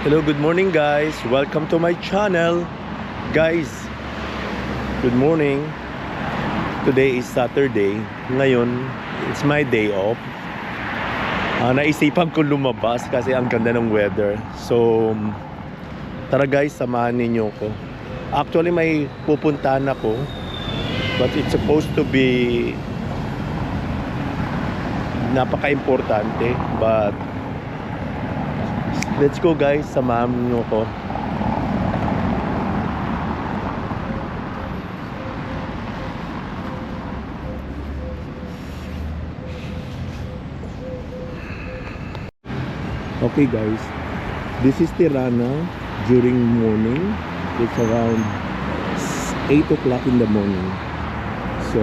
Hello, good morning guys. Welcome to my channel. Guys, good morning. Today is Saturday. Ngayon, it's my day off. Naisipan ko lumabas kasi ang ganda ng weather. So, tara guys, samahan ninyo ko. Actually, may pupuntahan ako. But it's supposed to be napaka-importante. But let's go guys, samahan nyo ko. Okay guys, this is Tirana during morning. It's around 8 o'clock in the morning. So,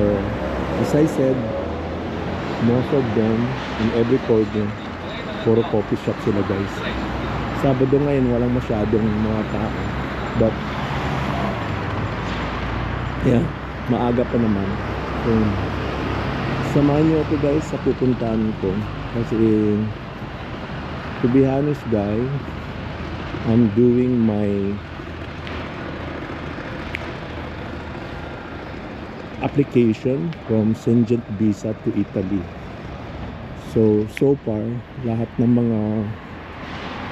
as I said, most of them in every corner, puro coffee shop sila guys. Sabado ngayon walang masyadong mga tao, but yeah, maaga pa naman. So, samahan niyo ako guys sa pupuntahan ko kasi to be honest guys, I'm doing my application from Schengen visa to Italy. So far lahat ng mga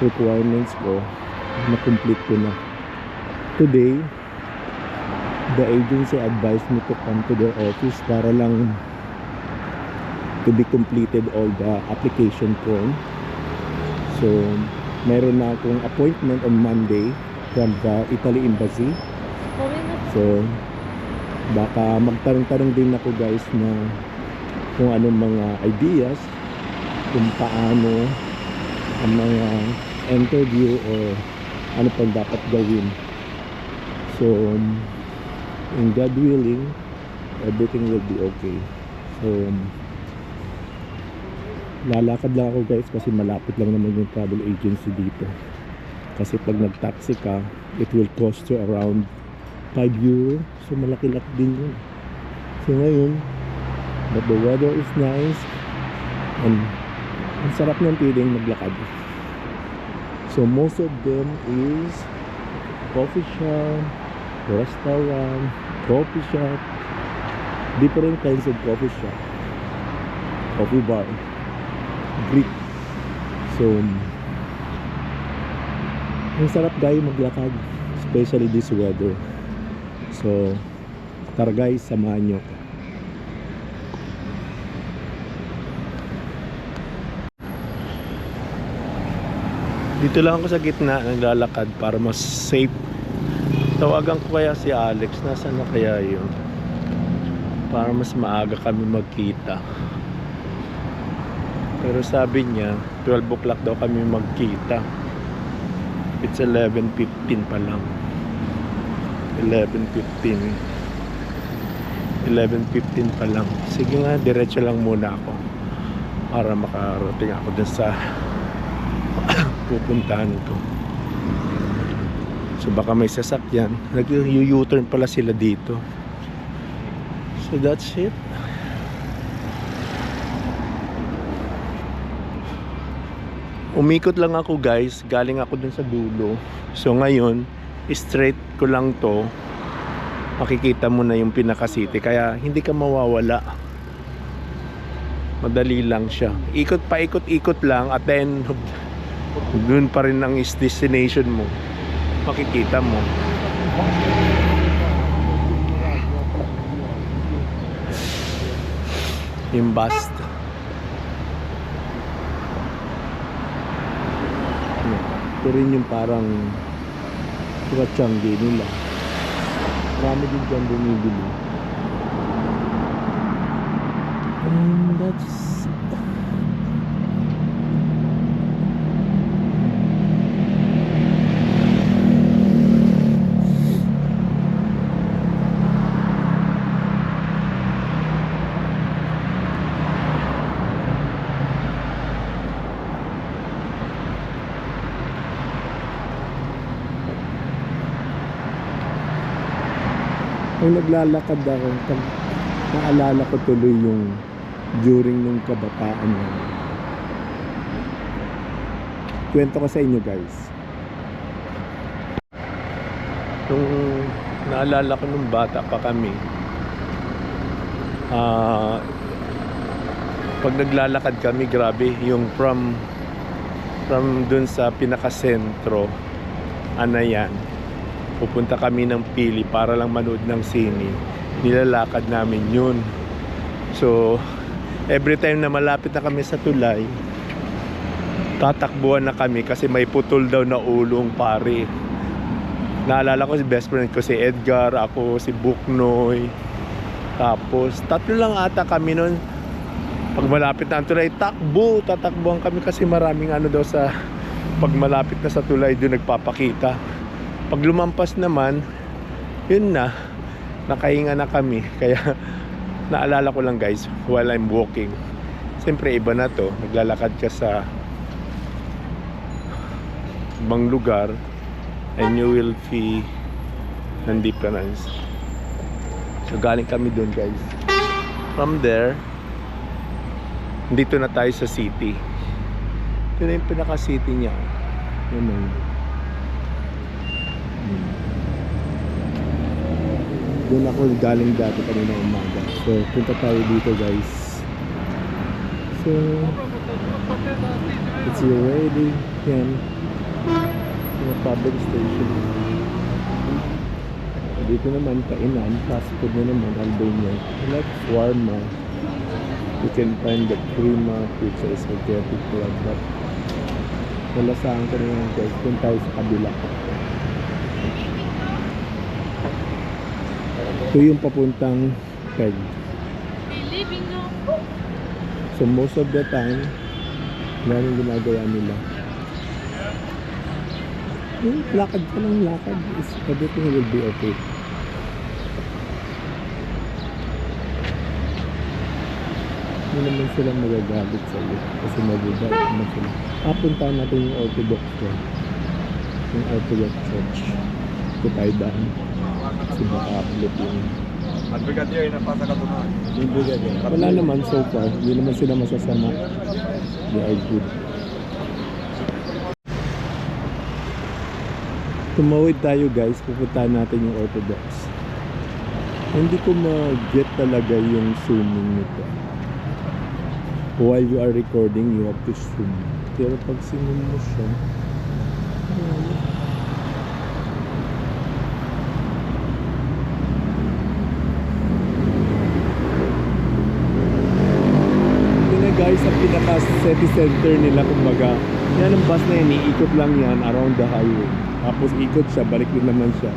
requirements ko na-complete ko na. Today, the agency advised me to come to their office para lang to be completed all the application form. So, meron na akong appointment on Monday from the Italy Embassy. So, baka magtanong-tanong din ako guys na kung anong mga ideas kung paano ang mga interview or ano pang dapat gawin. So, in God willing, everything will be okay. So, lalakad lang ako guys kasi malapit lang naman yung travel agency dito. Kasi pag nag-taxi ka, it will cost you around 5 euro. So malaki-laki din yun. So ngayon, but the weather is nice and ang sarap ng feeling maglakad. So most of them is coffee shop, restaurant, coffee shop, different kinds of coffee shop, coffee bar, Greek. So ang sarap guys maglakad, especially this weather. So tara guys, samahan nyo ko. Dito lang ako sa gitna naglalakad para mas safe. Tawagan ko kaya si Alex, nasaan na kaya yun, para mas maaga kami magkita. Pero sabi niya 12 o'clock daw kami magkita. It's 11:15 pa lang. 11:15 pa lang. Sige nga, diretso lang muna ako para makarating ako dun sa pupuntahan ko. So baka may sasakyan. Nag-U-turn pala sila dito. So that's it. Umikot lang ako guys, galing ako dun sa dulo. So ngayon, straight ko lang to. Makikita mo na yung pinaka-city, kaya hindi ka mawawala. Madali lang siya. Ikot lang at then dun pa rin ang destination mo. Makikita mo. Yung bus. Ito rin yung parang Changi nila. Marami din dyan bumibili. And that's Nung naglalakad ako, naalala ko tuloy yung during nung kabataan niya. Kwento ko sa inyo guys. Nung naalala ko nung bata pa kami, pag naglalakad kami, grabe, yung from dun sa pinakasentro, Anayan, pupunta kami ng Pili para lang manood ng sine. Nilalakad namin yun. So, every time na malapit na kami sa tulay, tatakbuhan na kami kasi may putol daw na ulong, pare. Naalala ko si best friend ko, si Edgar, ako, si Buknoy. Tapos, tatlo lang ata kami nun. Pag malapit na ang tulay, tatakbuhan kami kasi maraming ano daw sa, pag malapit na sa tulay, doon nagpapakita. Pag lumampas naman, yun na, nakahinga na kami. Kaya, naalala ko lang guys, while I'm walking. Siyempre, iba na to. Naglalakad ka sa ibang lugar, and you will see ng difference. So galing kami doon guys. From there, dito na tayo sa city. Ito na yung pinaka-city niya. Yun na yun. Doon ako galing dati kanina umaga. So punta tayo dito guys. So it's already yan. Yung public station. Dito naman kainan, fast food na naman, Albania. Like shawarma. You can find the prima pizza, spaghetti, club. But wala saan ko na guys, kung tayo sa kabila. Ito yung papuntang Peg. So most of the time, maraming ginagawa nila. Lakad ka lang, lakad. Everything will be okay. Hindi naman sila magagalit sa iyo kasi mabubat naman sila. Puntahan natin yung Orthodox Church. Yung Orthodox Church. Ito tayo daan. Kasi baka ulit yung Brigadier na pasa ka tunan. yung brigadier. Wala naman so far. Hindi naman sila masasama. They are good. Tumawid tayo guys. Pupuntahan natin yung Orthodox. Hindi ko ma-get talaga yung zooming nito. While you are recording, you have to zoom. Pero pag sinum mo siya, ito na guys, ang pinaka-city center nila, kumbaga. Yan ang bus na yan, iikot lang yan around the highway. Tapos ikot siya, balik din naman siya.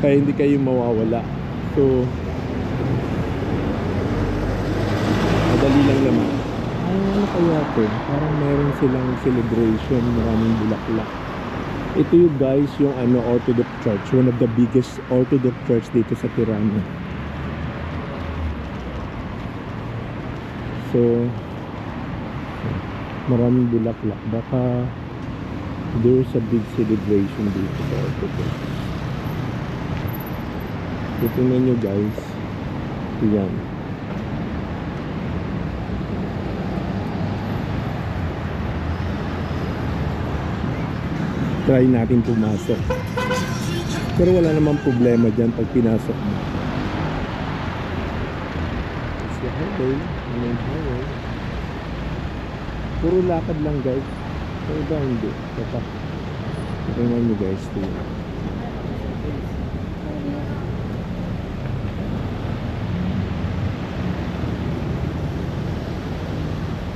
Kaya hindi kayo mawawala. So, madali lang naman. Ano kaya ito? Parang meron silang celebration, maraming bulaklak. Ito yung guys, yung Orthodox Church. One of the biggest Orthodox Church dito sa Tirana. So, maraming bulaklak. Baka there's a big celebration dito sa Orthodox. Tingnan nyo guys. Yan. Try natin pumasok. Pero wala namang problema dyan pag pinasok mo. It's the highway. Highway. Puro lakad lang guys. So iba hindi. Tapak. Tingnan nyo guys.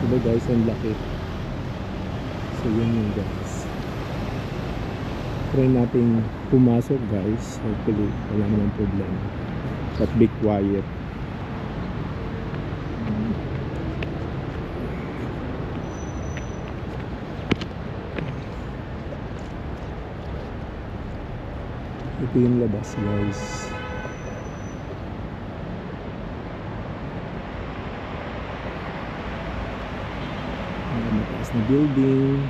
Diba guys, ang laki. So yun yung guys. Try natin pumasok guys. Hopefully wala namang problema. But be quiet. Ito yung labas guys. Mataas na building.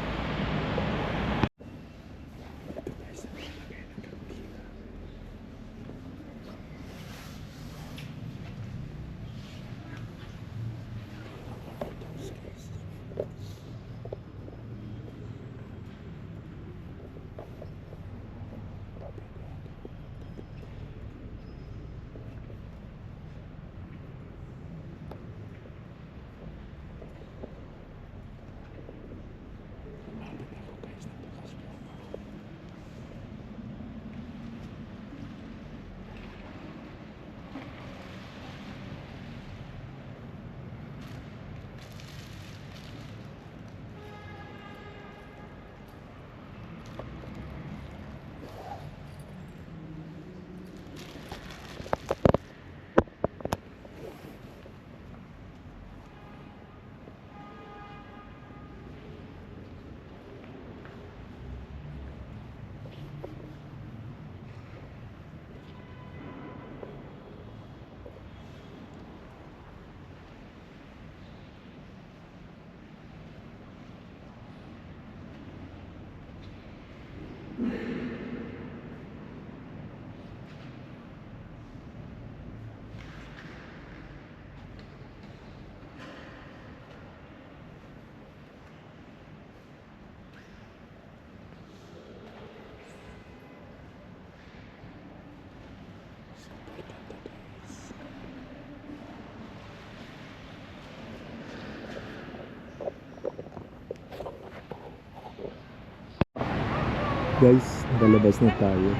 Guys, lalabas na tayo.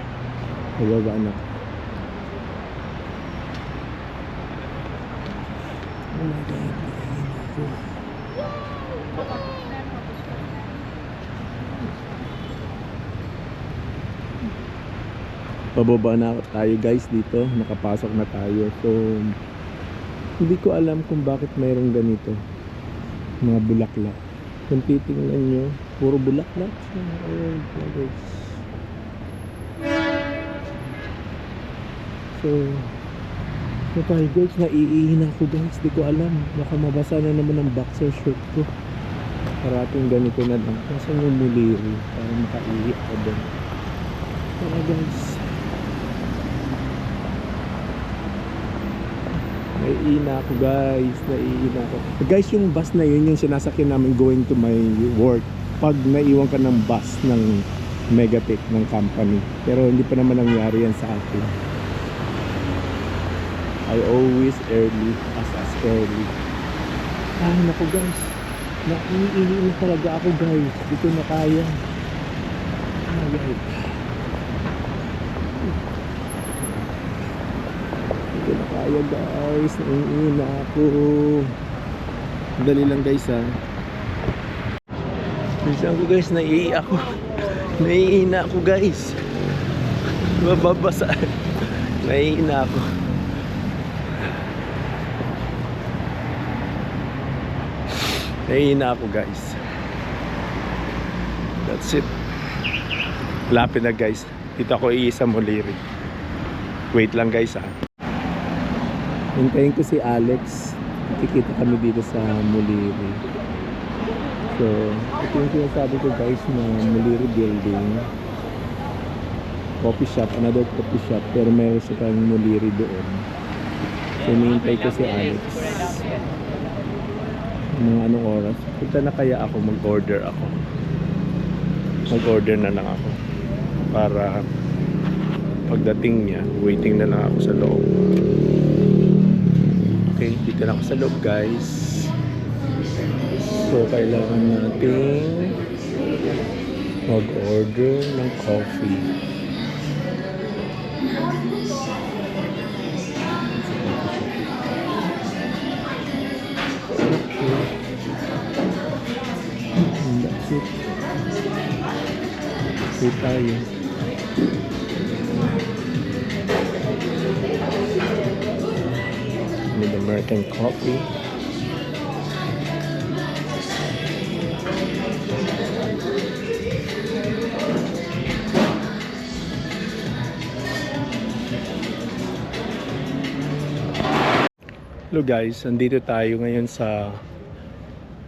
Bababa na. Oh my God, nakain ako. Pababa na tayo guys dito. Nakapasok na tayo. So, hindi ko alam kung bakit mayroong ganito. Mga bulaklak. Kung titingnan nyo, puro bulaklak. Ayun, guys. So, tayo guys, naiihin ako guys. Di ko alam. Baka mabasa na naman ang boxer short ko. Parating ganito na lang. Nasaan yung muliri? Para makaihi ako doon. Tara guys. Naiina ako guys, naiina ako. Guys, yung bus na yun, yung sinasakyan namin going to my work. Pag naiwan ka ng bus ng Megatech ng company. Pero hindi pa naman nangyari yan sa akin. I always early, as early. Ay, naku guys. Naiihi na talaga ako guys. Hindi ko na kaya. Oh guys. Hindi ko na kaya guys. Naiihi na ako. Dali lang guys ha. Minsan ko guys, naiihi ako. Naiihi na ako guys. Mababasa. Naiihi na ako. Naiihi na ako guys. That's it. Lapit na guys. Dito ako iisa Muliri. Wait lang guys ha. Hintayin ko si Alex. Kikita kami dito sa Muliri. So, ito yung sinasabi ko guys na Muliri building. Coffee shop, another coffee shop. Pero meron siya kang Muliri doon. So, hinihintay ko si Alex. Mga anong oras. Punta na kaya ako, mag-order ako. Mag-order na lang ako. Para pagdating niya, waiting na lang ako sa loob. Okay, dito na ako sa loob guys. So, kailangan natin mag-order ng coffee. That's it. Okay tayo. Need American coffee. Hello guys, andito tayo ngayon sa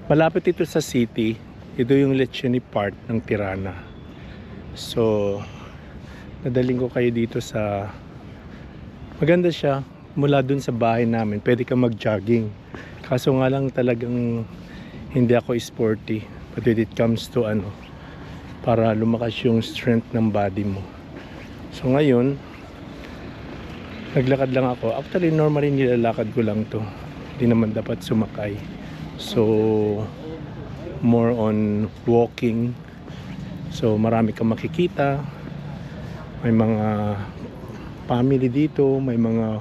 malapit ito sa city. Ito yung Lechini part ng Tirana. So nadaling ko kayo dito sa maganda siya. Mula dun sa bahay namin pwede ka mag-jogging. Kaso nga lang talagang hindi ako sporty. But when it comes to para lumakas yung strength ng body mo. So ngayon naglakad lang ako. Actually, normally nilalakad ko lang to. Hindi naman dapat sumakay. So, more on walking. So, marami kang makikita. May mga family dito. May mga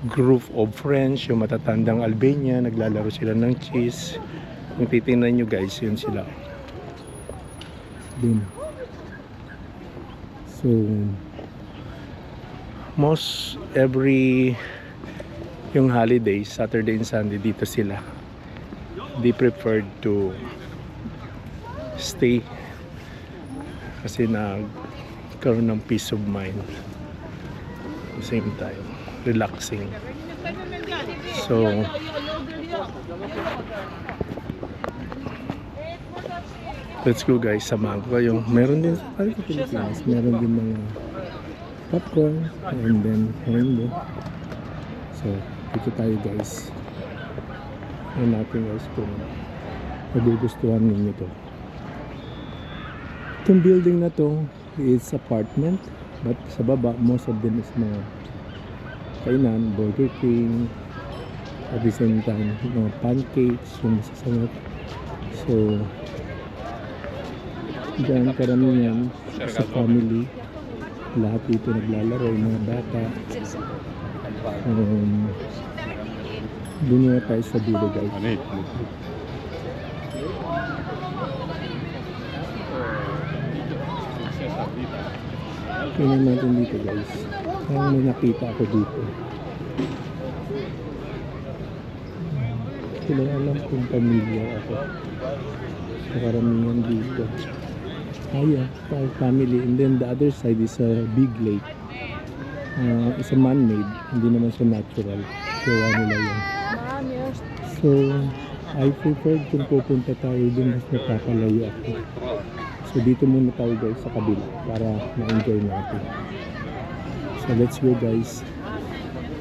group of friends. Yung matatandang Albania. Naglalaro sila ng chess. Kung titingnan nyo guys, yun sila. Dun. So, most every yung holidays, Saturday and Sunday, dito sila. They preferred to stay kasi nagkaroon ng peace of mind at the same time relaxing. So Let's go guys, samahan ko kayo. Meron din sa Pilipinas, meron din mga popcorn and then rainbow. So, dito tayo guys. Ayan natin guys kung magugustuhan ninyo to. Itong building na to is apartment, but sa baba most of them is mga kainan, Burger King, at the same time mga pancakes yung masasangot. So dyan karamihan sa family, lahat dito naglalaro, yung mga bata. Doon nga tayo sa dulo guys. Tingnan natin dito guys. Parang may nakita ako dito. Sila alam kung pamilya ako sa karamihan dito. Yeah, family. And then the other side is a big lake. It's a man-made, hindi naman siya natural. Gawa nila yan. So, I prefer kung pupunta tayo dun, mas napapalayo ako. So, dito muna tayo guys sa kabila para ma-enjoy natin. So, let's go guys.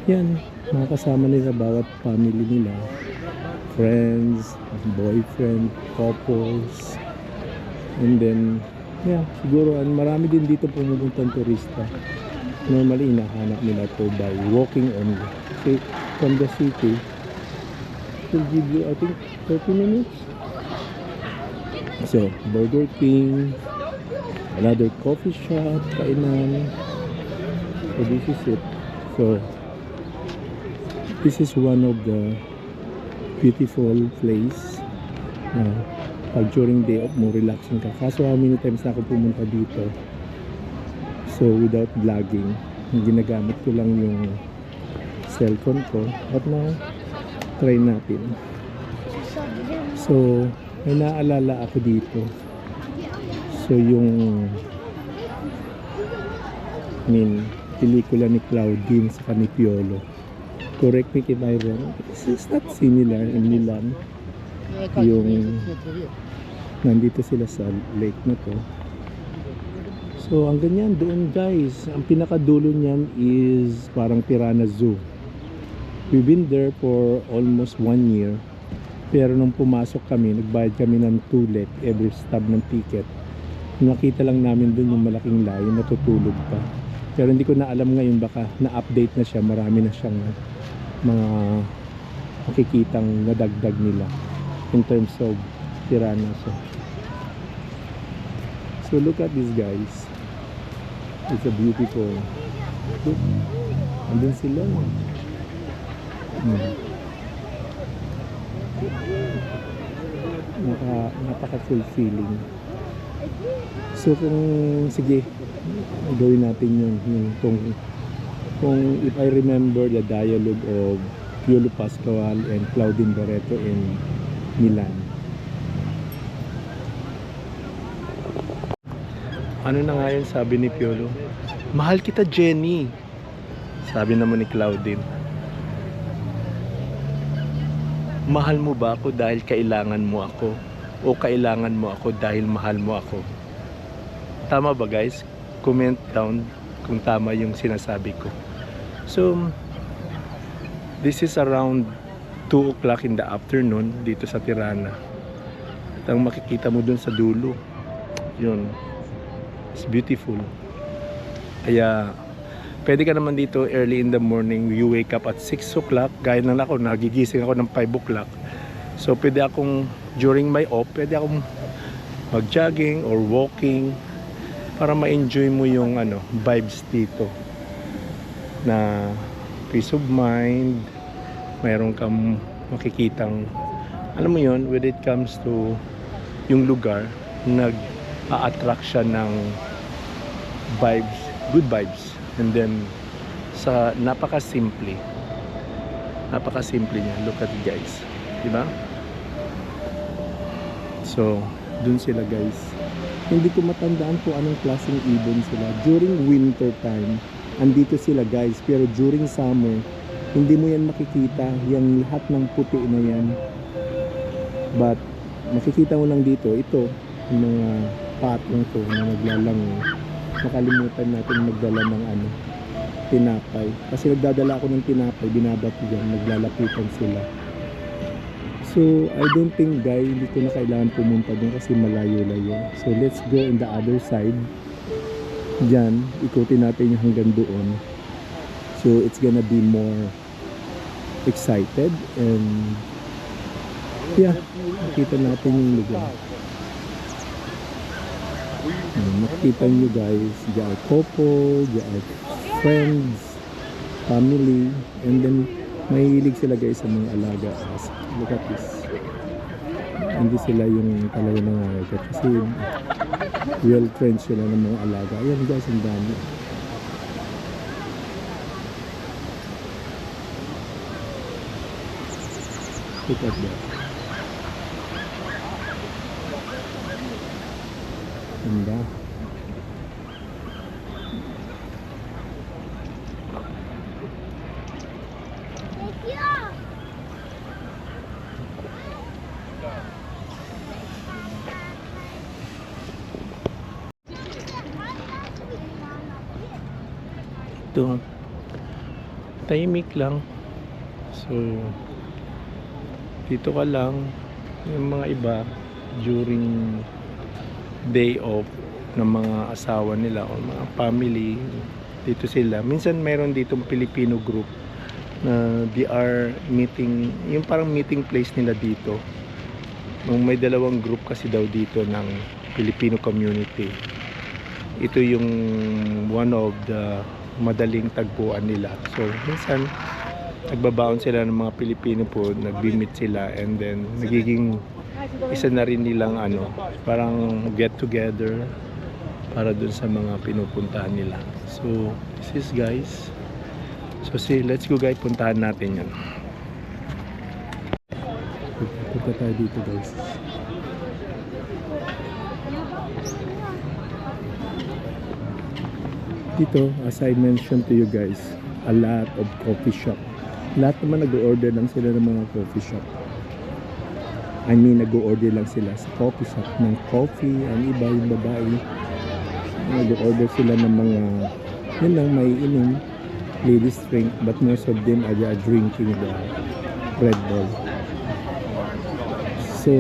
Yan, makakasama nila bawat family nila. Friends, boyfriend, couples. And then, yeah, siguro marami din dito pumupuntang turista. Normally, inahanap nila to by walking only. So, from the city, it will give you, I think, 30 minutes. So, Burger King, another coffee shop, kainan. So, this is it. So, this is one of the beautiful place. Pag during day off mo, relaxing ka. Kaso how many times na ako pumunta dito. So without vlogging, ginagamit ko lang yung cellphone ko. At na try natin. So may naalala ako dito. So yung pelikula ni Claudine sa ni Piolo. Correct me if I'm wrong. This is not similar in Milan. Yung nandito sila sa lake na to. So ang ganyan doon guys, ang pinakadulo niyan is parang Piranha Zoo. We've been there for almost 1 year. Pero nung pumasok kami, nagbayad kami ng 2 lek every stop ng ticket. Nakita lang namin doon yung malaking layon, natutulog pa. Pero hindi ko na alam ngayon, baka na-update na siya, marami na siyang mga makikitang nadagdag nila in terms of piranha. So look at this guys. It's a beautiful look. Andun sila. Napaka-fulfilling. So sige, gawin natin yun. Kung if I remember the dialogue of Piolo Pascual and Claudine Barreto in Milan. Ano na nga yun sabi ni Piolo? Mahal kita, Jenny. Sabi naman ni Claudine, mahal mo ba ako dahil kailangan mo ako? O kailangan mo ako dahil mahal mo ako? Tama ba guys? Comment down kung tama yung sinasabi ko. So, this is around 2 o'clock in the afternoon dito sa Tirana. At ang makikita mo dun sa dulo, yun, it's beautiful. Kaya pwede ka naman dito early in the morning. You wake up at 6 o'clock. Gaya na ako, nagigising ako ng 5 o'clock. So pwede akong, during my off, pwede akong mag-jogging or walking para ma-enjoy mo yung vibes dito na peace of mind. Mayroon kang makikitang, alam mo yun, when it comes to yung lugar, nag-a-attract siya ng vibes, good vibes. And then sa napaka-simple niya. Look at it guys, diba? So dun sila guys. Hindi ko matandaan kung anong klaseng ibon sila. During winter time andito sila guys, pero during summer hindi mo yan makikita, yung lahat ng puti na yan. But makikita mo lang dito, ito yung mga patong to na naglalango. Nakalimutan natin magdala ng tinapay. Kasi nagdadala ako ng tinapay, binabato dyan, naglalapitan sila. So, I don't think guys, hindi ko na kailangan pumunta doon kasi malayo-layo. So, let's go on the other side. Diyan, ikutin natin yung hanggang doon. So, it's gonna be more excited and yeah, makita natin yung lugar. Makita nyo guys, diyan couple, diyan friends, family, and then mahilig sila guys sa mga alaga. Look at this. Hindi sila yung talaga nangangagat kasi well trained sila ng mga alaga. Ayan guys, ang dami. Look at that. Ganda. Ito, tahimik lang. So, dito ka lang. Yung mga iba during day off ng mga asawa nila o mga family, dito sila. Minsan mayroon ditong Filipino group na they are meeting, yung parang meeting place nila dito. May dalawang group kasi daw dito ng Filipino community. Ito yung one of the madaling tagpuan nila. So, minsan nagbabaon sila ng mga Pilipino po, nagbi-meet sila, and then nagiging isa na rin nilang parang get together para dun sa mga pinupuntahan nila. So, this is guys. So, let's go guys, puntahan natin yan. Punta tayo dito guys. Dito, as I mentioned to you guys, a lot of coffee shop. Lahat naman nag-order lang sila ng mga coffee shop. I mean, nag-order lang sila sa coffee shop ng coffee. Ang iba, yung babae, nag-order sila ng mga, yun lang, may inom, ladies drink, but most of them are drinking the Red Bull. So,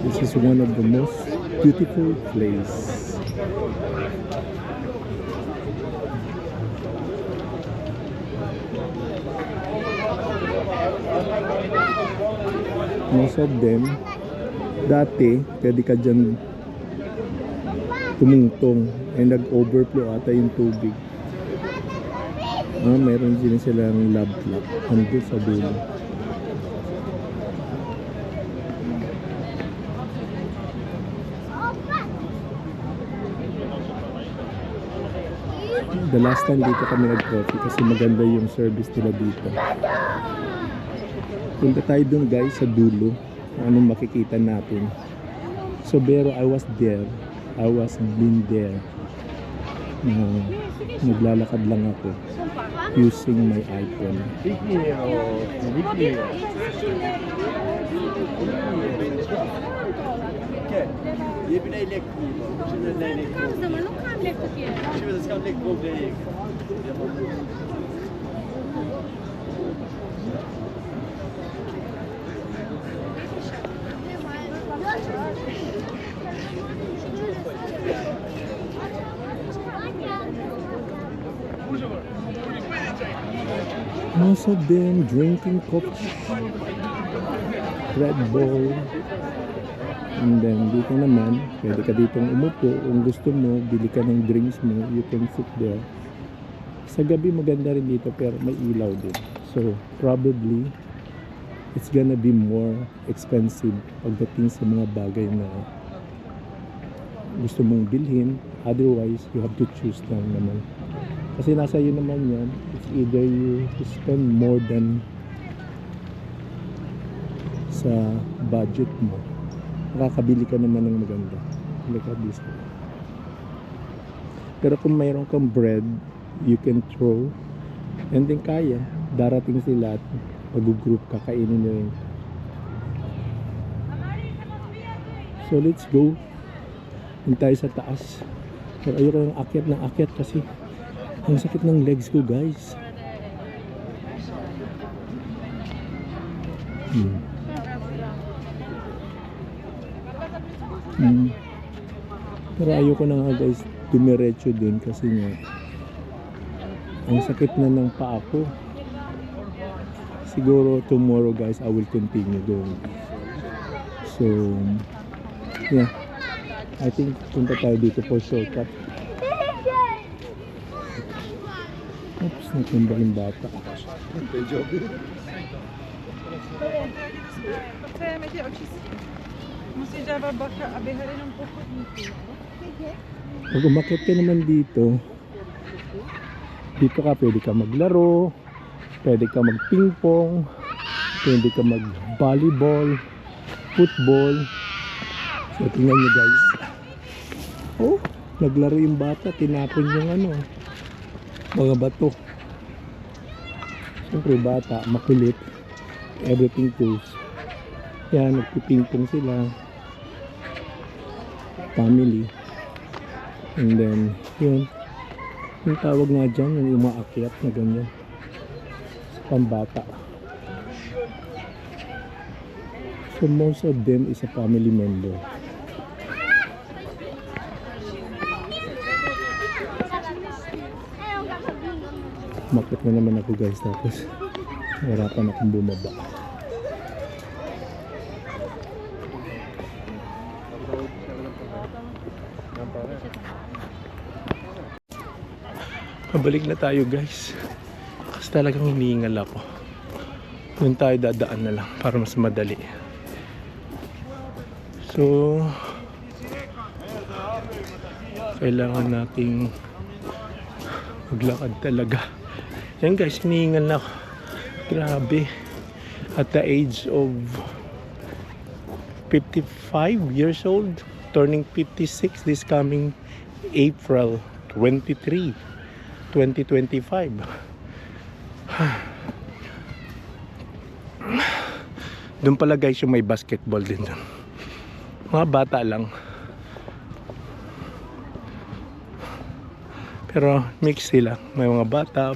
this is one of the most beautiful place. Most of them, dati, pwede ka dyan tumungtong ay nag-overflow ata yung tubig. Meron din silang love club andun sa dulo. The last time dito kami nag-coffee kasi maganda yung service nila dito. Punta tayo dun guys sa dulo, anong makikita natin. So pero I was there, I was been there. Naglalakad lang ako using my iPhone. Most of them drinking coffee, Red Bull, and then dito naman pwede ka ditong umupo kung gusto mo, bili ka ng drinks mo, you can sit there. Sa gabi maganda rin dito pero may ilaw din, so probably it's gonna be more expensive pagdating sa mga bagay na gusto mong bilhin. Otherwise you have to choose lang naman kasi nasa iyo naman yan. It's either you spend more than sa budget mo, makakabili ka naman ng maganda. Look at this. Pero kung mayroon kang bread, you can throw, and then kaya, darating sila at mag-group, kakainin nyo rin. So let's go. Doon tayo sa taas. Pero ayoko ng akyat kasi ang sakit ng legs ko, guys. Pero ayoko na nga, guys, dumiretso din kasi nga ang sakit na ng paa ko. Siguro tomorrow, guys, I will continue doon. So yeah, I think punta tayo dito for shortcut. Oops, natumba yung bata. Pag umakyat ka naman dito ka pwede ka maglaro, pwede ka mag ping pong, pwede ka mag volleyball, football. So tingnan nyo, guys. Oh, naglaro yung bata, tinapon yung mga bato. Siyempre bata, makulit, everything tools. Yan, nagpipingpong sila, family. And then yun, yung tawag nga dyan, yung umaakyat na ganyan sa pambata. So most of them is a family member. Umakyat na naman ako, guys, tapos harapan akong bumaba. Pabalik na tayo, guys, kasi talagang hinihingal ako. Doon tayo dadaan na lang para mas madali. So kailangan nating maglakad talaga. Yan, guys, hinihingal na ako. Grabe. At the age of 55 years old, turning 56 this coming April 23, 2025. Doon pala, guys, yung may basketball din doon. Mga bata lang. Pero mix sila. May mga bata,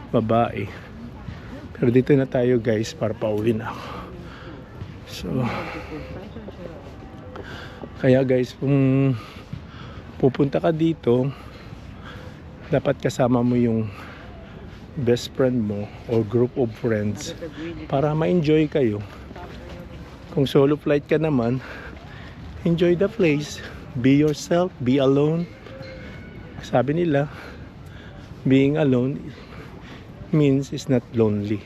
babae. Pero dito na tayo, guys, para pauwi na ako. So kaya, guys, kung pupunta ka dito, dapat kasama mo yung best friend mo or group of friends para ma-enjoy kayo. Kung solo flight ka naman, enjoy the place, be yourself, be alone. Sabi nila, being alone means is not lonely.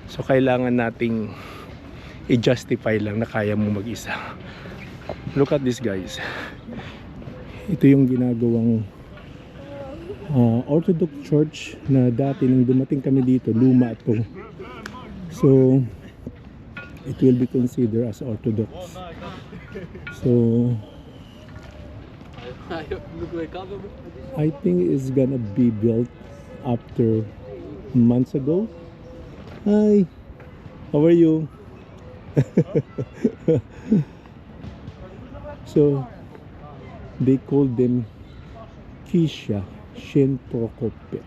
So kailangan nating i-justify lang na kaya mo mag-isa. Look at this, guys. Ito yung ginagawang Orthodox Church na dati nung dumating kami dito, luma ito. So it will be considered as Orthodox. So I think it's gonna be built after months ago. Hi, how are you? So they called them Kisha Shin Prokopet.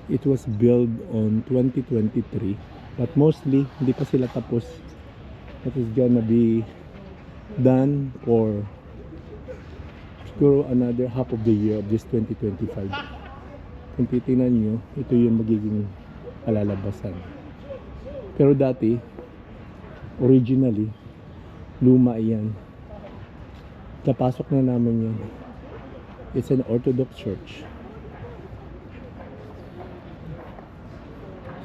It was built on 2023, but mostly hindi pa sila tapos. That is gonna be done for siguro another half of the year of this 2025. Kung titingnan nyo, ito yung magiging kalalabasan. Pero dati, originally, luma yan. Napasok na namin yan. It's an Orthodox church.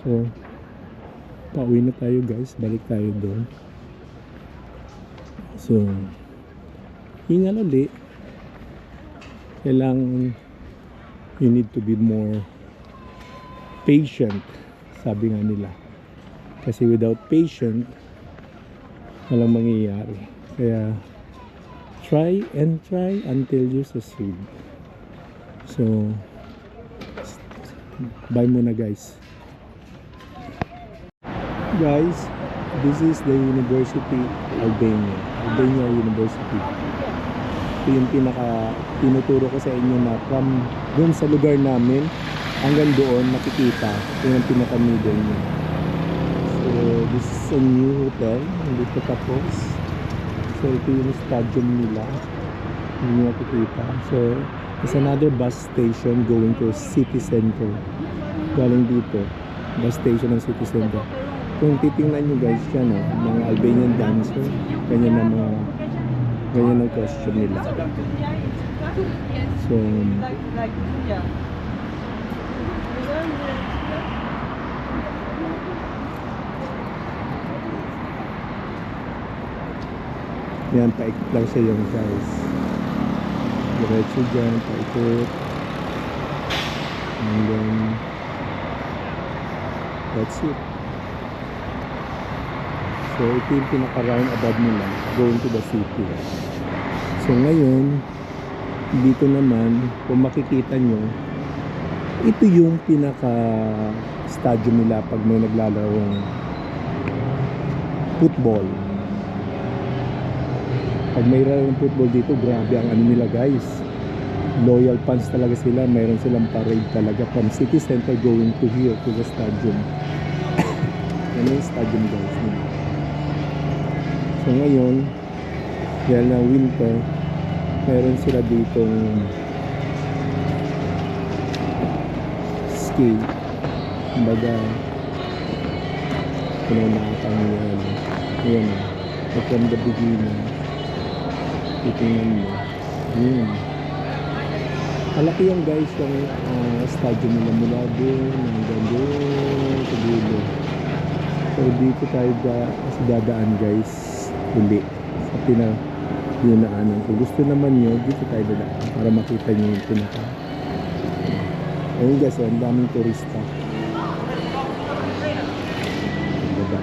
So pauwi na tayo, guys, balik tayo doon. So hingal ulit. Kailangan you need to be more patient, sabi nga nila, kasi without patient walang mangyayari. Kaya try and try until you succeed. So bye muna, guys. Guys, this is the University Albania University. ito yung tinuturo ko sa inyo na from doon sa lugar namin hanggang doon makikita. Ito yung pinaka middle niya. So this is a new hotel, hindi pa tapos. So ito yung stadium nila, hindi makikita. So it's another bus station going to city center. Galing dito, bus station ng city center. Kung titingnan nyo guys yan, mga Albanian dancer, ganyan ang costume nila. So yan, paikot lang siya yung guys. Diretso dyan, paikot. And then that's it. So ito yung pinaka-round about nila going to the city. So ngayon dito naman kung makikita nyo, ito yung pinaka-stadium nila pag may naglalaro ng football. Pag may laro ng football dito, grabe ang ano nila guys, loyal fans talaga sila. Mayroon silang parade talaga from city center going to here to the stadium. Yan yung stadium guys. So ngayon, dahil na winter, meron sila ditong ski. Kumbaga, pinanakang yan. Ayan, from the beginning. Titingnan mo. Ayan. Malaki yung guys yung stadium nila mula doon hanggang doon sa dulo. So dito tayo dadaan guys uli sa dinaanan. Kung gusto naman nyo, dito tayo dadaan para makita nyo yung pinaka. Ayun guys, ang daming turista. Diba?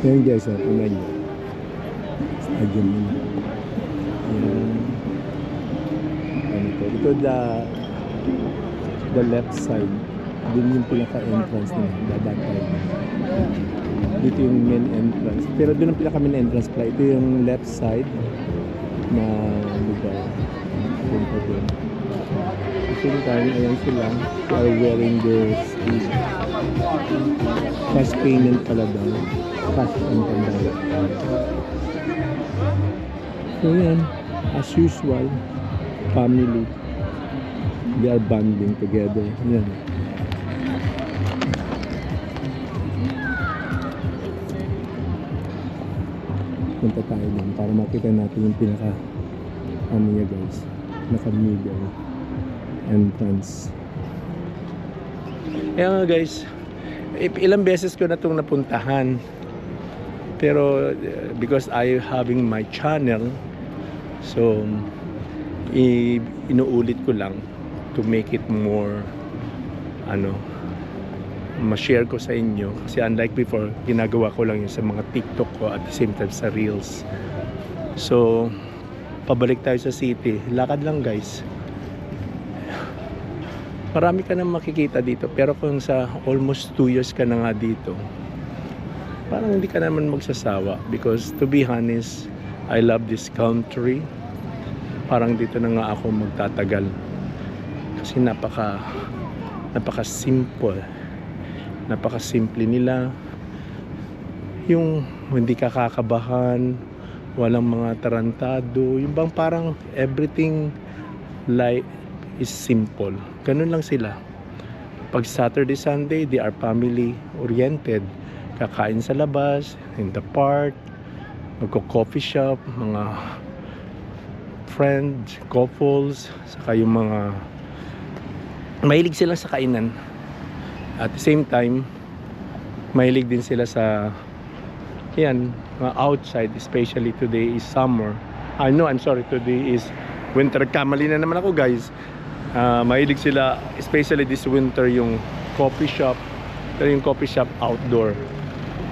Ayan guys, tingnan nyo. Stadium nila. Ayan. Ano ito? Ito the left side. Doon yung pinaka-entrance nila. Dadaan tayo. Dito yung main entrance. Pero doon ang pinaka-main entrance pala. Ito yung left side na lugar. Punta doon. At the same time, ayan sila. They are wearing their skis. Cash payment pala daw. Cash ang tanda. So yan, as usual, family, they are bonding together. Yan. Punta tayo lang para makita natin yung pinaka ano niya guys, naka-middle entrance. Ayan nga guys, ilang beses ko na itong napuntahan. Pero because I having my channel, so inuulit ko lang to make it more ma-share ko sa inyo. Kasi unlike before, ginagawa ko lang yun sa mga TikTok ko at the same time sa Reels. So pabalik tayo sa city. Lakad lang guys. Marami ka nang makikita dito. Pero kung sa almost 2 years ka na nga dito, parang hindi ka naman magsasawa. Because to be honest, I love this country. Parang dito na nga ako magtatagal. Kasi napaka-simple. Napaka-simple nila. Yung hindi ka kakabahan, walang mga tarantado. Yung bang parang everything like is simple. Ganun lang sila. Pag Saturday, Sunday, they are family oriented. Kakain sa labas, in the park, magko-coffee shop, mga friends, couples, saka yung mga mahilig sila sa kainan. At the same time, mahilig din sila sa outside, especially today is summer. Today is winter. Kamali na naman ako guys. Mahilig sila, especially this winter, yung coffee shop. Pero yung coffee shop outdoor.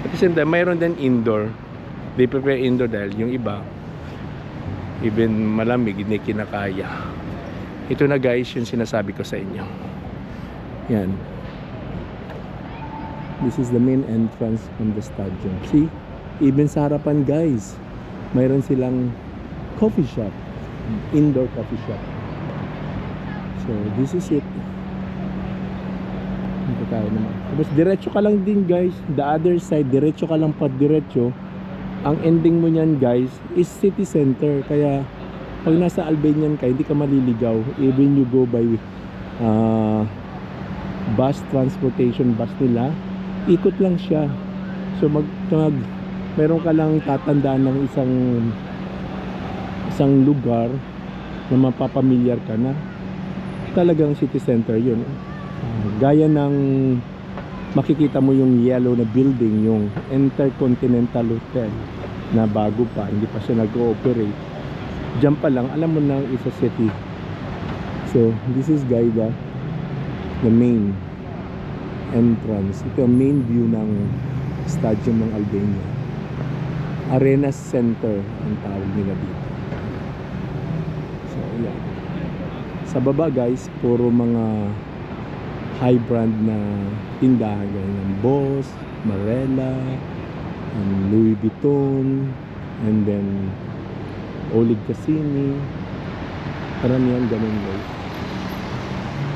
At the same time, mayroon din indoor. They prepare indoor dahil yung iba, even malamig, hindi kinakaya. Ito na guys, yung sinasabi ko sa inyo. Yan. This is the main entrance from the stadium. See? Even sa harapan guys, mayroon silang coffee shop. Indoor coffee shop. So, this is it. Ito tayo naman. Tapos, diretso ka lang din guys. The other side, diretso ka lang pa diretso. Ang ending mo niyan guys is city center. Kaya, pag nasa Albanian ka, hindi ka maliligaw. Even you go by bus transportation, bus nila, ikot lang siya. So, meron ka lang tatandaan ng isang lugar na mapapamilyar ka na. Talagang city center yun. Gaya ng makikita mo yung yellow na building, yung Intercontinental Hotel na bago pa, hindi pa siya nag-ooperate. Diyan pa lang, alam mo na isa city. So, this is Gaida, the main entrance. Ito ang main view ng stadium ng Albania. Arena Center ang tawag nila dito. So, yeah. Sa baba guys, puro mga high brand na tindahan. Yung Boss, Marella, and Louis Vuitton, and then Oleg Cassini, karamihan ganun guys.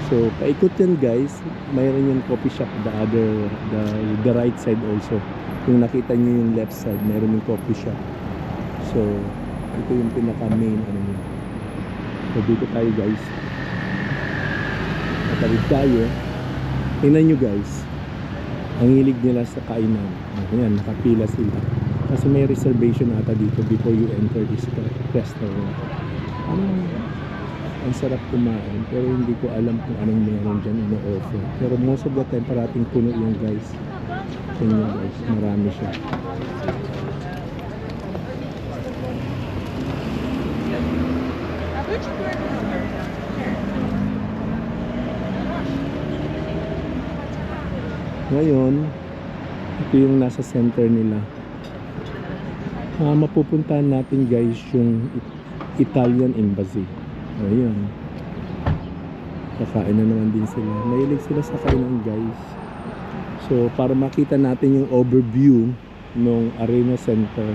So paikot yan guys, mayroon yung coffee shop the right side also. Kung nakita nyo yung left side, mayroon yung coffee shop. So ito yung pinaka main ano nyo. So dito tayo guys, matawid tayo. Tingnan nyo guys, ang hilig nila sa kainan. Ayan, nakapila sila kasi may reservation ata dito before you enter this restaurant. Ang sarap kumain, pero hindi ko alam kung anong meron dyan ino-offer. Pero most of the time parating puno yung guys. Tingnan guys, marami siya. Ngayon, ito yung nasa center nila. Mapupuntahan natin guys yung Italian Embassy. Ayun. Kakain na naman din sila. Mahilig sila sa kainan guys. So para makita natin yung overview ng Arena Center,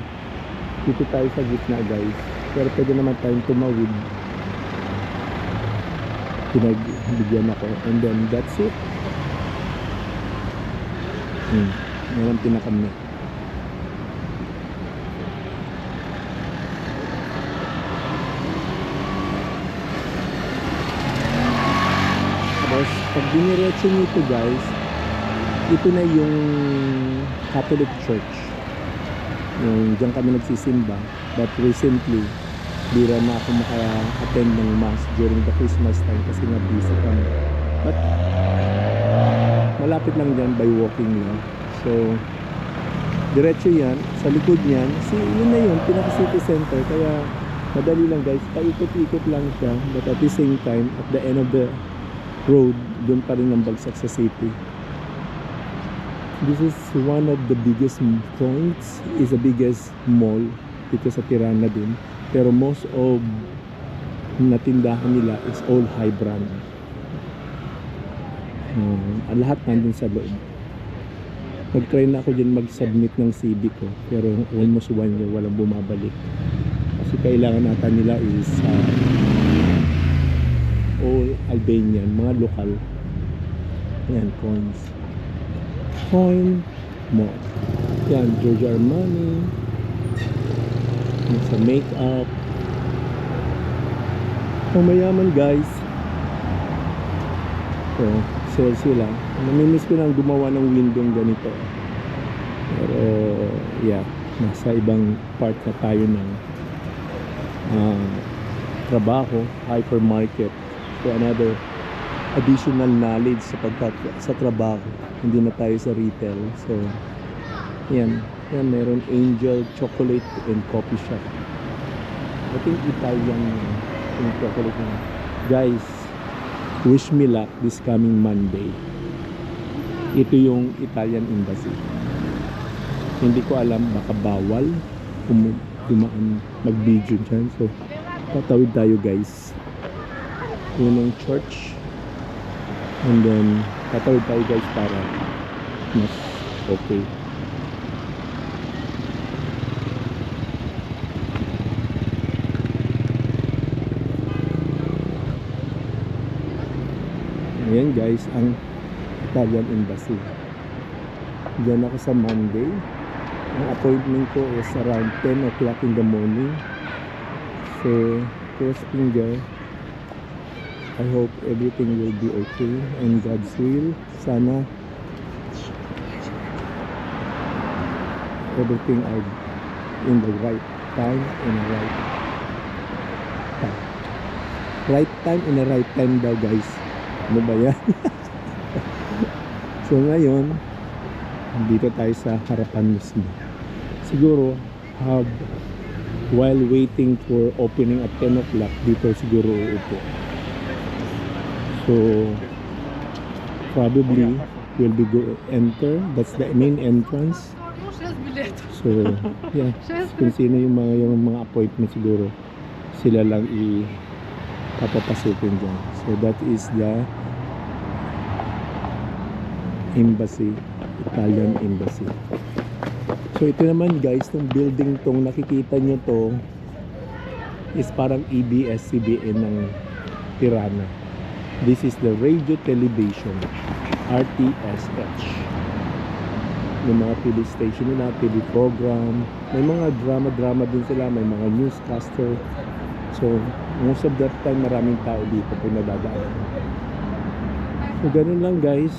dito tayo sa gitna guys. Pero pwede naman tayong tumawid. Pinagbigyan ako. And then that's it. Ngayon pinakam na. Pag diniretso nyo ito guys, ito na yung Catholic Church. Yung diyan kami nagsisimba. But recently, bira na ako maka-attend ng mass during the Christmas time kasi nga busy kami. But malapit lang dyan by walking lang. So diretso yan. Sa likod yan, yun na yun, pinaka-city center. Kaya madali lang guys, paikot-ikot lang siya. But at the same time, at the end of the road, doon pa rin ang bagsak sa city. This is one of the biggest points, is the biggest mall dito sa Tirana din. Pero most of natindahan nila is all high brand. Lahat nandun sa loob. Nag-try na ako dyan mag-submit ng CV ko, pero almost 1 year walang bumabalik. Kasi kailangan nata nila is all Albanian, mga lokal. Yan, coin mo. Yan, Giorgio Armani. Sa makeup. Mayaman guys. So, sale sila. Namimiss ko nang gumawa ng window ganito. Pero, yeah, nasa ibang part na tayo ng trabaho, hypermarket. So, another additional knowledge sa trabaho. Hindi na tayo sa retail. So, yan. Yan, meron Angel Chocolate and Coffee Shop. I think Italian yung chocolate na. Guys, wish me luck this coming Monday. Ito yung Italian Embassy. Hindi ko alam, baka bawal dumaan mag-video dyan. So, tatawid tayo guys. Yun ang church. And then, tatawid tayo guys para mas okay. Ayan guys, ang Italian Embassy. Diyan ako sa Monday. Ang appointment ko is around 10 o'clock in the morning. So, cross finger. I hope everything will be okay and God's will. Sana everything are in the right time and the right time. Right time and the right time daw guys. Ano ba yan? So ngayon, dito tayo sa harapan mismo. Siguro, while waiting for opening at 10 o'clock, dito siguro uupo. So, probably, we'll be enter. That's the main entrance. So, yeah. Kung sino yung mga appointment siguro, sila lang papapasukin dyan. So, that is the Embassy, Italian Embassy. So, ito naman guys, itong building tong nakikita nyo to is parang ABS-CBN ng Tirana. This is the radio television, RTSH. Yung mga TV station nila, TV program. May mga drama din sila, may mga newscaster. So, most of that time, maraming tao dito pag nadadaan. So, ganun lang guys.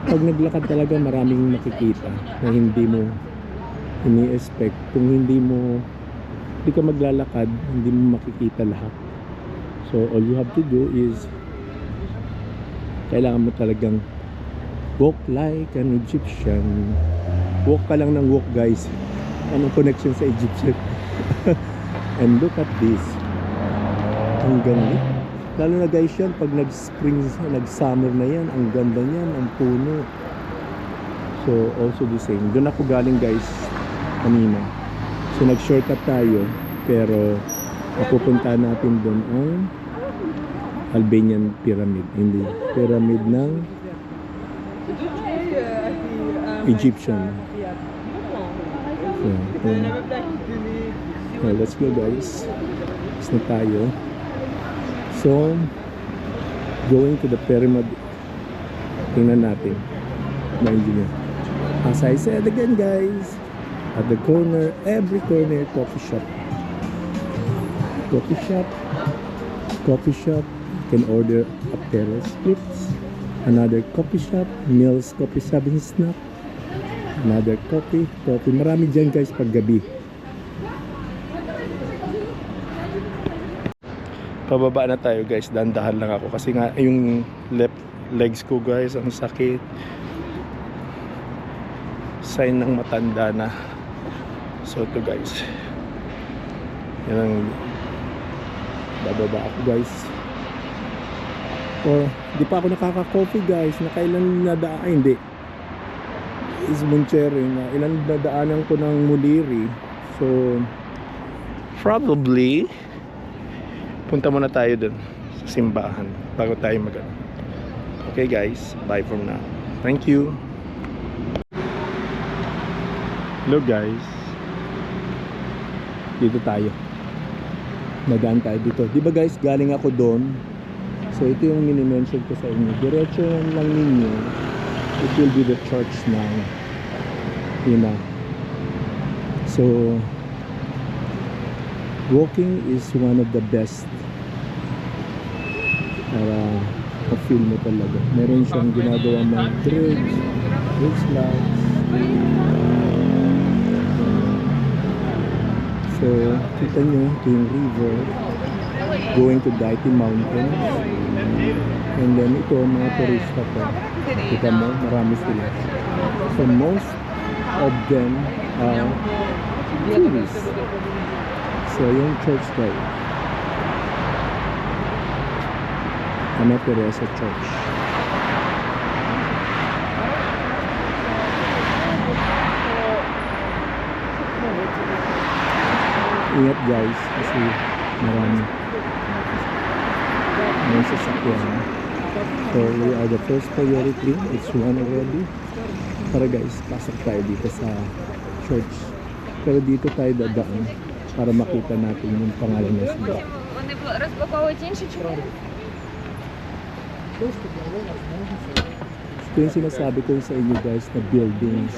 Pag naglakad talaga, maraming makikita na hindi mo ini-expect. Kung hindi ka maglalakad, hindi mo makikita lahat. So, all you have to do is kailangan mo talagang walk like an Egyptian. Walk ka lang ng walk guys. Anong connection sa Egyptian? And look at this. Ang ganda. Lalo na guys yan, pag nag-spring, nag-summer na yan, ang ganda niyan, ang puno. So, also the same. Doon ako galing guys, kanina. So, nag-shortcut tayo, pero mapupunta natin doon ang Albanian Pyramid. Hindi, pyramid ng Egyptian. So, let's go guys. Let's na tayo. So, going to the pyramid. Tingnan natin. Mind nyo. As I said again guys, at the corner, every corner, coffee shop. Coffee shop. Coffee shop. You can order a pair of splits. Another coffee shop. Mills Coffee Shop and Snack. Another coffee. Marami dyan guys pag gabi. Pababa na tayo guys, dandahan lang ako kasi nga yung left legs ko guys ang sakit. Sign ng matanda na. So ito guys, yan ang bababa ako guys. Or di pa ako nakaka-coffee guys. Nakailan nadaan, hindi is Moncherry na ilan nadaanan ko ng Muliri. So probably punta muna tayo dun sa simbahan bago tayo mag Okay guys, bye from now. Thank you. Hello guys, dito tayo, nadaan tayo dito. Di ba guys, galing ako doon. So ito yung mini-mention ko sa inyo. Diretso lang ninyo, it will be the church now. Yun na. So walking is one of the best para ma-feel mo talaga. Meron siyang ginagawa ng bridge lights. So kita nyo, ito yung river going to Daiti Mountains. And then ito, mga turista po. Kita mo, marami sila. So most of them are tourists. So yung church tayo, Ana Teresa Church. Ingat guys, kasi maraming sasakyan. So we are the first priority. It's 1 already. Tara guys, pasok tayo dito sa church. Pero dito tayo dadaan para makita natin yung pangalan ng simbahan. Вони розпаковують інші чому? Ito yung sinasabi ko sa inyo guys na building.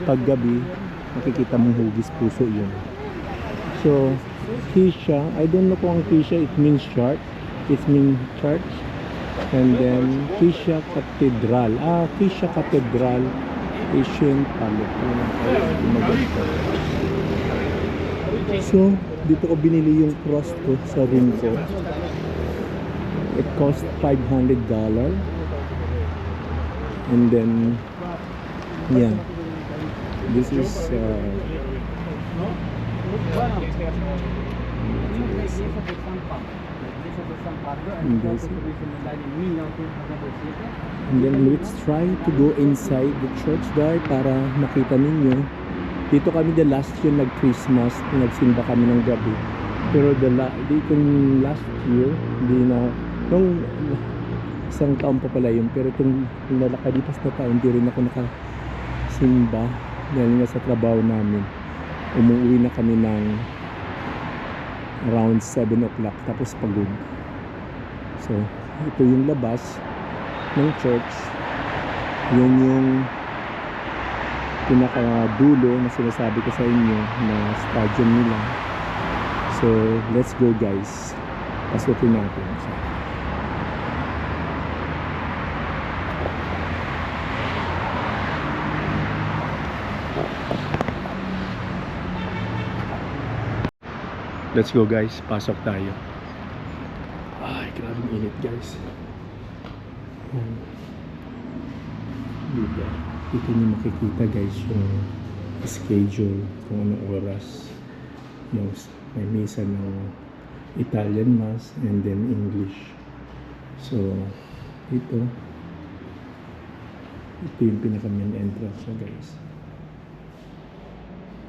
Pag gabi, makikita mong hugis puso yun. So, Kisha, I don't know kung ang Kisha it means church. It means church. And then, Kisha Cathedral. Kisha Cathedral Asian Palette. So, dito ko binili yung cross ko sa room ko. It cost $500. And then, yeah, this is and then let's try to go inside the church guys para makita ninyo. Dito kami the last year nag-Christmas, nagsimba kami ng gabi. Pero dito last year, hindi na, nung isang taon pa pala yun, pero itong nakalipas na taon, hindi rin ako nakasimba dahil nga sa trabaho namin. Umuwi na kami ng around 7 o'clock, tapos pagod. So, ito yung labas ng church. Yun yung pinakadulo na sinasabi ko sa inyo na stadium nila. So, let's go guys. Pasukin natin. Let's go guys, pasok tayo. Ay, grabing init guys. Dito nyo makikita guys yung schedule kung anong oras. May misa ng Italian Mass and then English. So, ito yung pinaka-main entrance na guys.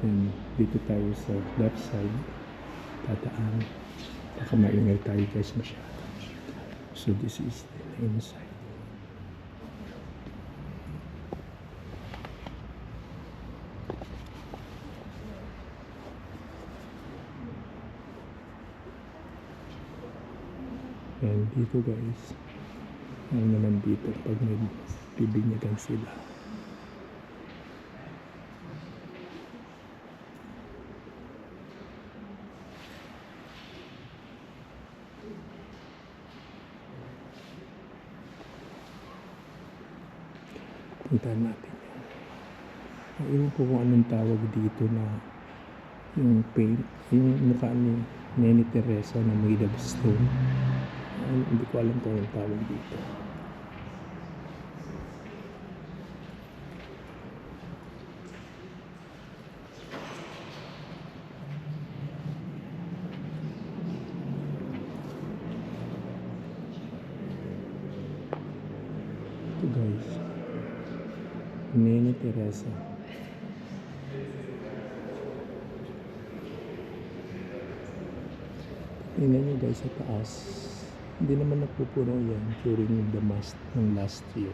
Then, dito tayo sa left side. Tataan. Baka maingay tayo guys masyado. So this is the inside. And dito guys, ano naman dito pag may bibinyagan sila. Puntahan natin yan. Ewan ko kung anong tawag dito na yung paint, yung mukha ni Nene Teresa na made of stone. Hindi ko alam kung anong tawag dito. Ito guys, Nene Teresa. Tingnan nyo guys sa taas. Hindi naman napupuno yan during the mass ng last year.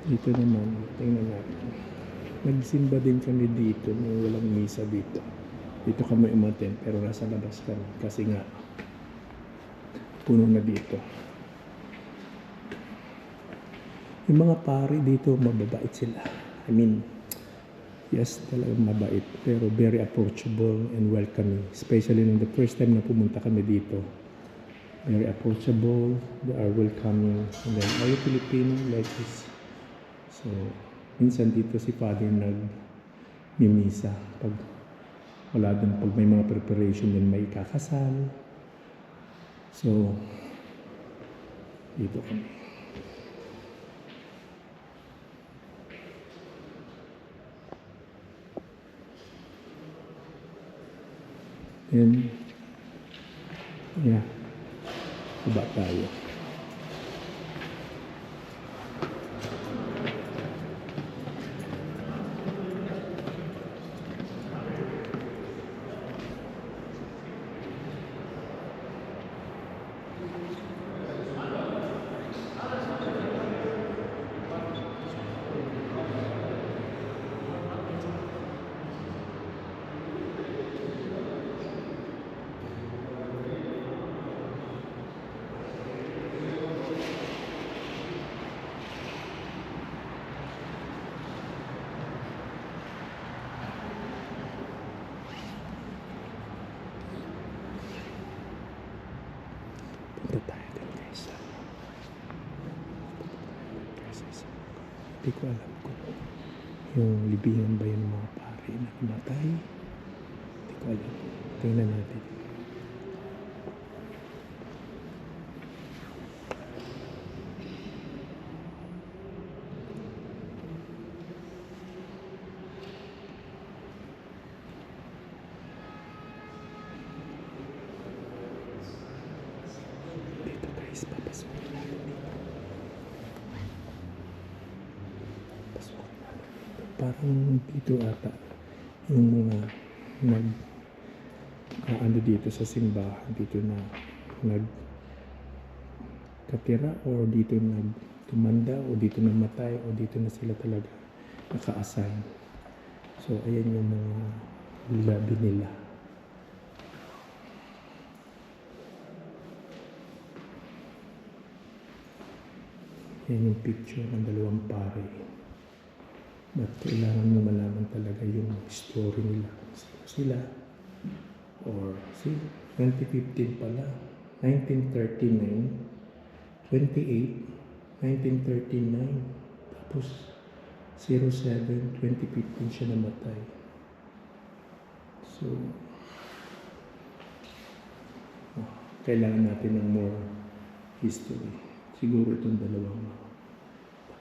Dito naman, tingnan natin. Nagsimba din kami dito nung walang misa dito. Dito kami umaten pero nasa labas kami kasi nga puno na dito. Yung mga pari dito mababait sila. I mean, yes, talagang mabait pero very approachable and welcoming. Especially nung the first time na pumunta kami dito. Very approachable, they are welcoming. And then, are you Filipino? Like this. So, minsan dito si Father nag-mimisa. Pag wala din, pag may mga preparation din may kakasal. So, dito kami. And, yeah, baba tayo. Hindi ko alam kung yung libingan ba yun ng mga pare na namatay. Hindi ko alam. Tingnan natin. Dito guys, papasukin natin dito. Papasukin natin dito. Parang dito ata yung mga nag ano dito sa simbahan dito na nagkatira or dito nagtumanda o dito namatay o dito na sila talaga naka-assign. So ayan yung mga labi nila. Yan yung picture ng dalawang pare. But kailangan mo malaman talaga yung story nila. Sino sila? Or see, 2015 pala. 1939, 28, 1939. Tapos 07, 2015 siya namatay. So, kailangan natin ng more history. Siguro itong dalawang.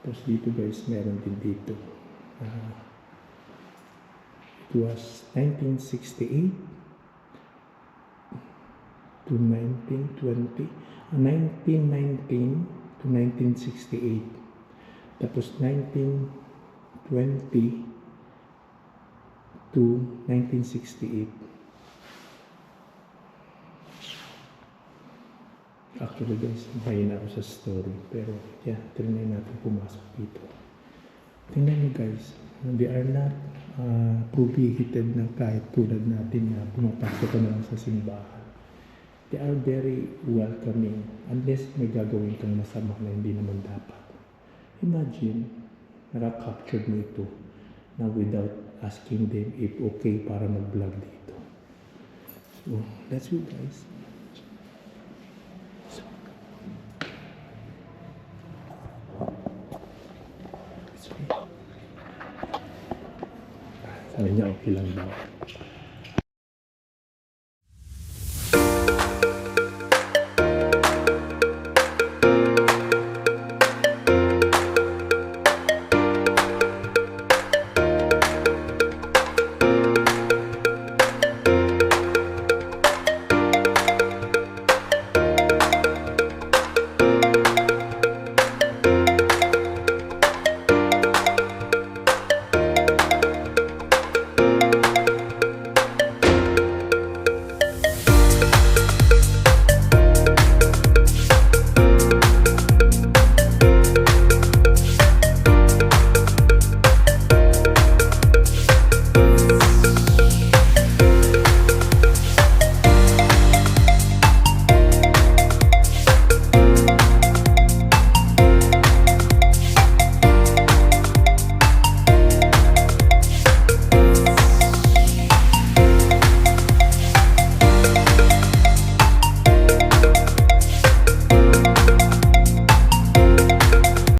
Tapos dito guys, meron din dito. It was 1968 to 1920, 1919 to 1968. Tapos 1920 to 1968. Actually guys, mahina ako sa story. Pero yeah, trinay natin pumasok dito. Tingnan nyo guys, they are not prohibited na kahit tulad natin na pumapasok ka na lang sa simbahan. They are very welcoming unless may gagawin kang masama na hindi naman dapat. Imagine, nakaka-capture mo ito na without asking them if okay para mag-vlog dito. So, that's it guys. Sabi niya okay lang daw.